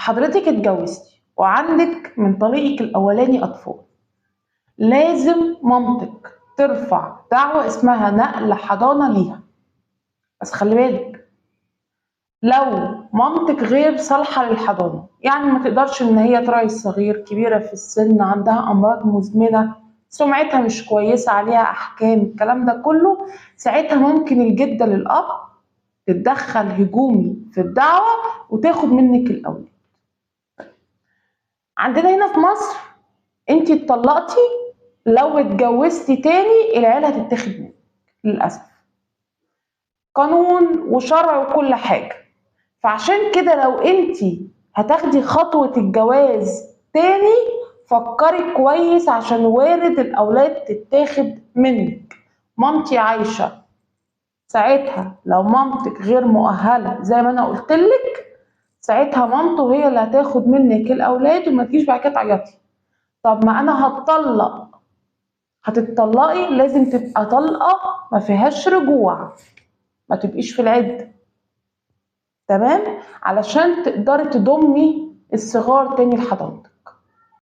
حضرتك اتجوزتي وعندك من طريقك الاولاني اطفال، لازم مامتك ترفع دعوة اسمها نقل حضانة ليها. بس خلي بالك، لو مامتك غير صالحة للحضانة، يعني ما تقدرش ان هي تراعي الصغير، كبيرة في السن، عندها امراض مزمنة، سمعتها مش كويسة، عليها احكام، الكلام ده كله، ساعتها ممكن الجدة للاب تتدخل هجومي في الدعوة وتاخد منك الاولاد. عندنا هنا في مصر انتي اتطلقتي، لو اتجوزتي تاني العيال هتتاخد منك للأسف، قانون وشرع وكل حاجة. فعشان كده لو انتي هتاخدي خطوة الجواز تاني فكري كويس، عشان وارد الأولاد تتاخد منك. مامتي عايشة، ساعتها لو مامتك غير مؤهلة زي ما أنا قلتلك، ساعتها مامته هي اللي هتاخد منك الأولاد، وما تجيش بعد كده تعيطي طب ما أنا هتطلق. هتتطلقي لازم تبقى طلقة ما فيهاش رجوع، ما تبقيش في العدة، تمام، علشان تقدري تضمي الصغار تاني لحضانتك.